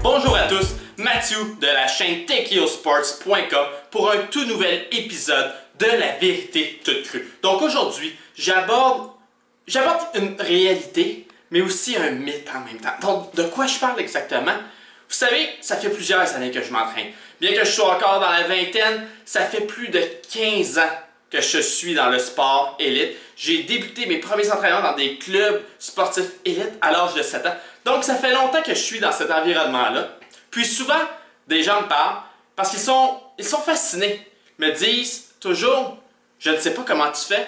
Bonjour à tous, Mathieu de la chaîne TechioSports.com pour un tout nouvel épisode de La Vérité Toute Crue. Donc aujourd'hui, j'aborde une réalité, mais aussi un mythe en même temps. Donc de quoi je parle exactement? Vous savez, ça fait plusieurs années que je m'entraîne. Bien que je sois encore dans la vingtaine, ça fait plus de 15 ans que je suis dans le sport élite. J'ai débuté mes premiers entraînements dans des clubs sportifs élites à l'âge de 7 ans. Donc ça fait longtemps que je suis dans cet environnement-là. Puis souvent, des gens me parlent parce qu'ils sont fascinés. Ils me disent toujours, je ne sais pas comment tu fais.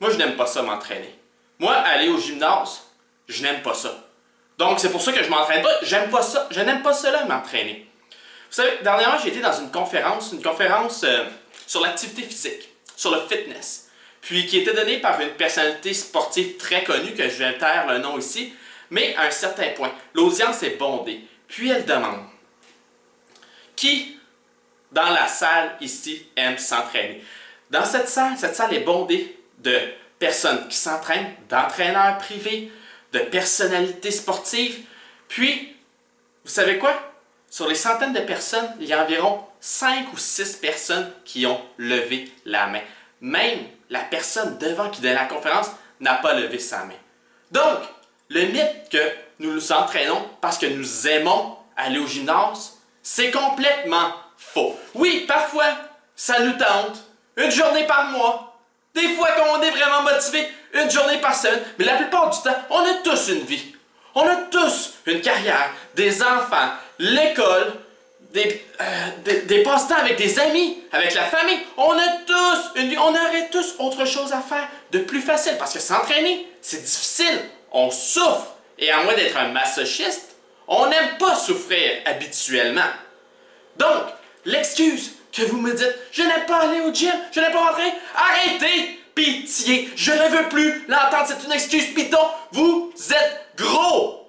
Moi, je n'aime pas ça m'entraîner. Moi, aller au gymnase, je n'aime pas ça. Donc c'est pour ça que je ne m'entraîne pas. J'aime pas ça. Je n'aime pas cela m'entraîner. Vous savez, dernièrement, j'ai été dans une conférence sur l'activité physique, sur le fitness, puis qui était donnée par une personnalité sportive très connue, que je vais taire le nom ici, mais à un certain point, l'audience est bondée. Puis elle demande, qui dans la salle ici aime s'entraîner? Dans cette salle est bondée de personnes qui s'entraînent, d'entraîneurs privés, de personnalités sportives. Puis, vous savez quoi? Sur les centaines de personnes, il y a environ 5 ou 6 personnes qui ont levé la main. Même la personne devant qui donne la conférence n'a pas levé sa main. Donc, le mythe que nous nous entraînons parce que nous aimons aller au gymnase, c'est complètement faux. Oui, parfois, ça nous tente. Une journée par mois. Des fois qu'on est vraiment motivé, une journée par semaine. Mais la plupart du temps, on a tous une vie. On a tous une carrière, des enfants, l'école, des passe-temps avec des amis, avec la famille. On a tous une vie. On aurait tous autre chose à faire de plus facile. Parce que s'entraîner, c'est difficile. On souffre. Et à moins d'être un masochiste, on n'aime pas souffrir habituellement. Donc, l'excuse que vous me dites, je n'aime pas aller au gym, je n'aime pas rentrer, arrêtez! Pitié, je ne veux plus l'entendre, c'est une excuse piton. Vous êtes gros!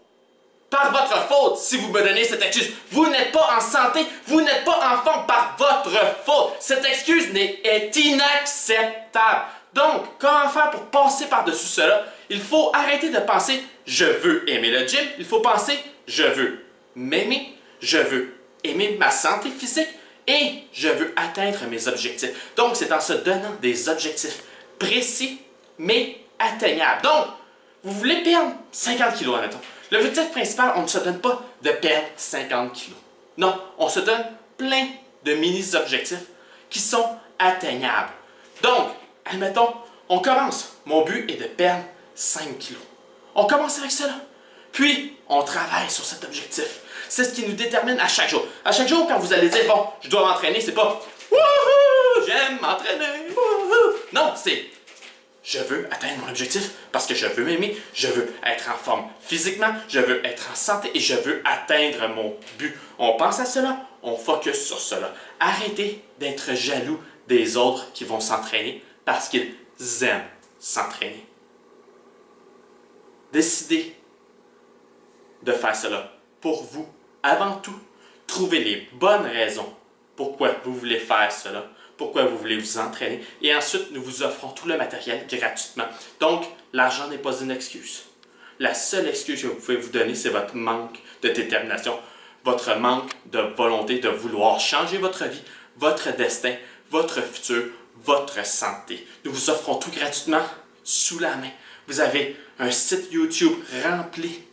Par votre faute, si vous me donnez cette excuse. Vous n'êtes pas en santé, vous n'êtes pas en forme par votre faute. Cette excuse est inacceptable. Donc, comment faire pour passer par-dessus cela? Il faut arrêter de penser « je veux aimer le gym », il faut penser « je veux m'aimer, je veux aimer ma santé physique et je veux atteindre mes objectifs ». Donc, c'est en se donnant des objectifs précis, mais atteignables. Donc, vous voulez perdre 50 kg, admettons. L'objectif principal, on ne se donne pas de perdre 50 kg. Non, on se donne plein de mini-objectifs qui sont atteignables. Donc, admettons, on commence. Mon but est de perdre 5 kg. On commence avec cela. Puis, on travaille sur cet objectif. C'est ce qui nous détermine à chaque jour. À chaque jour, quand vous allez dire, bon, je dois m'entraîner, c'est pas wouhou, j'aime m'entraîner, wouhou. Non, c'est je veux atteindre mon objectif parce que je veux m'aimer, je veux être en forme physiquement, je veux être en santé et je veux atteindre mon but. On pense à cela, on focus sur cela. Arrêtez d'être jaloux des autres qui vont s'entraîner parce qu'ils aiment s'entraîner. Décidez de faire cela pour vous. Avant tout, trouvez les bonnes raisons pourquoi vous voulez faire cela, pourquoi vous voulez vous entraîner. Et ensuite, nous vous offrons tout le matériel gratuitement. Donc, l'argent n'est pas une excuse. La seule excuse que vous pouvez vous donner, c'est votre manque de détermination, votre manque de volonté de vouloir changer votre vie, votre destin, votre futur, votre santé. Nous vous offrons tout gratuitement sous la main. Vous avez un site YouTube rempli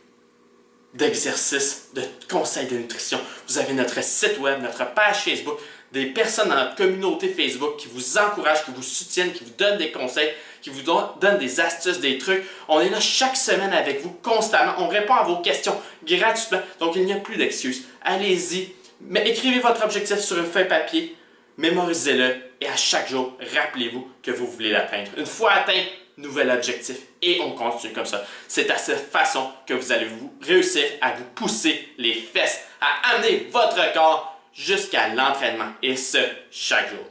d'exercices, de conseils de nutrition. Vous avez notre site web, notre page Facebook, des personnes dans notre communauté Facebook qui vous encouragent, qui vous soutiennent, qui vous donnent des conseils, qui vous donnent des astuces, des trucs. On est là chaque semaine avec vous constamment. On répond à vos questions gratuitement. Donc, il n'y a plus d'excuses. Allez-y, écrivez votre objectif sur une feuille papier, mémorisez-le et à chaque jour, rappelez-vous que vous voulez l'atteindre. Une fois atteint, nouvel objectif et on continue comme ça. C'est à cette façon que vous allez réussir à vous pousser les fesses, à amener votre corps jusqu'à l'entraînement et ce, chaque jour.